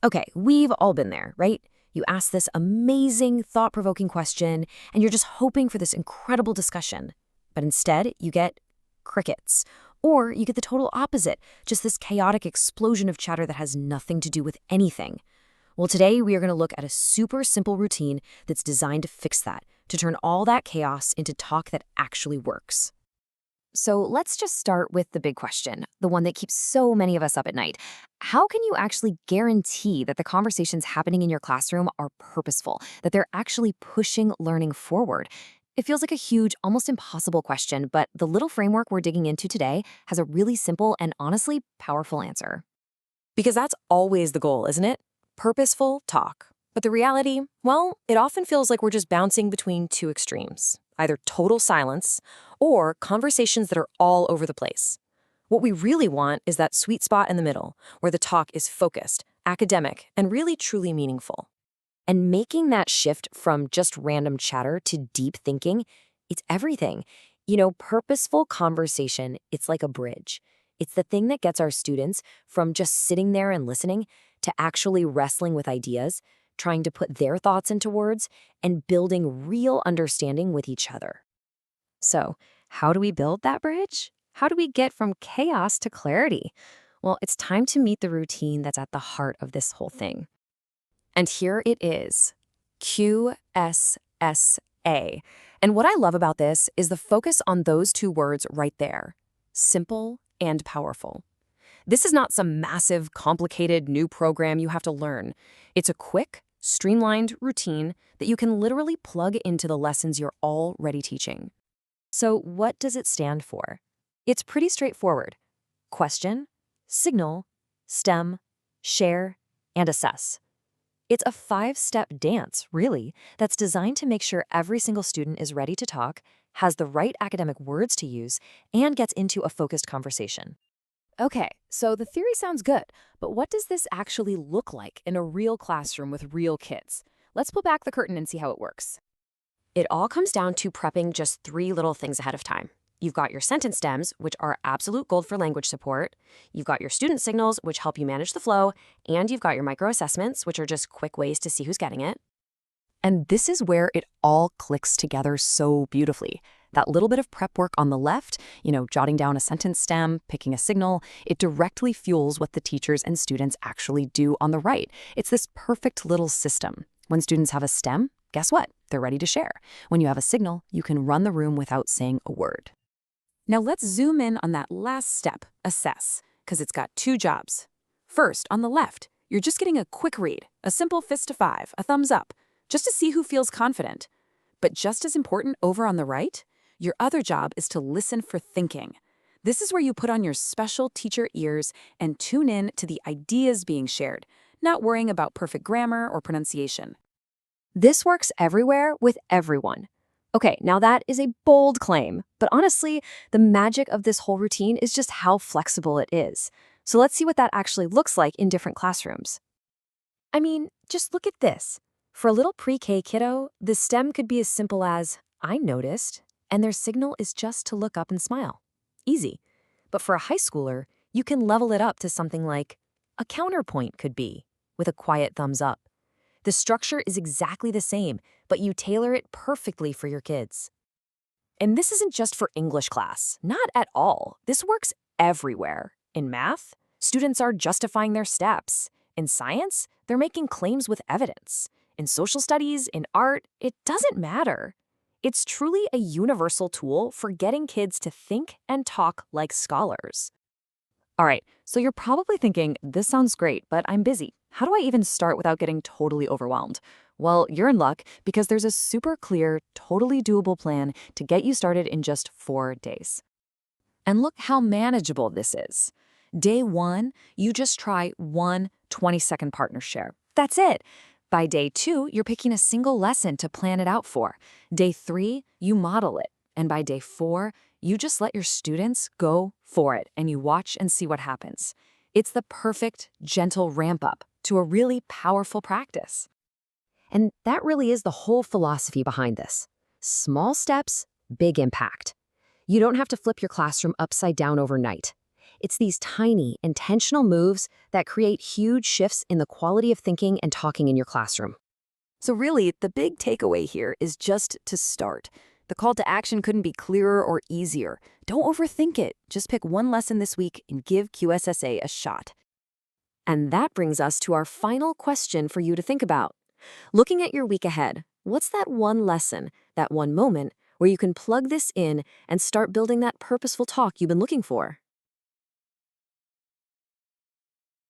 Okay, we've all been there, right? You ask this amazing, thought-provoking question, and you're just hoping for this incredible discussion. But instead, you get crickets. Or you get the total opposite, just this chaotic explosion of chatter that has nothing to do with anything. Well, today we are going to look at a super simple routine that's designed to fix that, to turn all that chaos into talk that actually works. So let's just start with the big question, the one that keeps so many of us up at night. How can you actually guarantee that the conversations happening in your classroom are purposeful, that they're actually pushing learning forward? It feels like a huge, almost impossible question, but the little framework we're digging into today has a really simple and honestly powerful answer. Because that's always the goal, isn't it? Purposeful talk. But the reality, well, it often feels like we're just bouncing between two extremes, either total silence or conversations that are all over the place. What we really want is that sweet spot in the middle, where the talk is focused, academic, and really truly meaningful. And making that shift from just random chatter to deep thinking, it's everything. Purposeful conversation, it's like a bridge. It's the thing that gets our students from just sitting there and listening to actually wrestling with ideas, trying to put their thoughts into words, and building real understanding with each other. So, how do we build that bridge? How do we get from chaos to clarity? Well, it's time to meet the routine that's at the heart of this whole thing. And here it is, QSSA. And what I love about this is the focus on those two words right there, simple and powerful. This is not some massive, complicated new program you have to learn. It's a quick, streamlined routine that you can literally plug into the lessons you're already teaching. So what does it stand for? It's pretty straightforward. Question, signal, stem, share, and assess. It's a 5-step dance, really, that's designed to make sure every single student is ready to talk, has the right academic words to use, and gets into a focused conversation. Okay, so the theory sounds good, but what does this actually look like in a real classroom with real kids? Let's pull back the curtain and see how it works. It all comes down to prepping just 3 little things ahead of time. You've got your sentence stems, which are absolute gold for language support. You've got your student signals, which help you manage the flow. And you've got your micro assessments, which are just quick ways to see who's getting it. And this is where it all clicks together so beautifully. That little bit of prep work on the left, jotting down a sentence stem, picking a signal, it directly fuels what the teachers and students actually do on the right. It's this perfect little system. When students have a stem, guess what? They're ready to share. When you have a signal, you can run the room without saying a word. Now let's zoom in on that last step, assess, because it's got 2 jobs. First, on the left, you're just getting a quick read, a simple fist to 5, a thumbs up, just to see who feels confident. But just as important over on the right, your other job is to listen for thinking. This is where you put on your special teacher ears and tune in to the ideas being shared, not worrying about perfect grammar or pronunciation. This works everywhere with everyone. Okay, now that is a bold claim, but honestly, the magic of this whole routine is just how flexible it is. So let's see what that actually looks like in different classrooms. I mean, just look at this. For a little pre-K kiddo, the stem could be as simple as, I noticed, and their signal is just to look up and smile. Easy. But for a high schooler, you can level it up to something like, a counterpoint could be, with a quiet thumbs up. The structure is exactly the same, but you tailor it perfectly for your kids. And this isn't just for English class. Not at all. This works everywhere. In math, students are justifying their steps. In science, they're making claims with evidence. In social studies, in art, it doesn't matter. It's truly a universal tool for getting kids to think and talk like scholars. All right, so you're probably thinking, this sounds great, but I'm busy. How do I even start without getting totally overwhelmed? Well, you're in luck because there's a super clear, totally doable plan to get you started in just 4 days. And look how manageable this is. Day 1, you just try one 20-second partner share. That's it. By day 2, you're picking a single lesson to plan it out for. Day 3, you model it. And by day 4, you just let your students go for it and you watch and see what happens. It's the perfect, gentle ramp up to a really powerful practice. And that really is the whole philosophy behind this. Small steps, big impact. You don't have to flip your classroom upside down overnight. It's these tiny, intentional moves that create huge shifts in the quality of thinking and talking in your classroom. So really, the big takeaway here is just to start. The call to action couldn't be clearer or easier. Don't overthink it. Just pick one lesson this week and give QSSA a shot. And that brings us to our final question for you to think about. Looking at your week ahead, what's that one lesson, that one moment, where you can plug this in and start building that purposeful talk you've been looking for?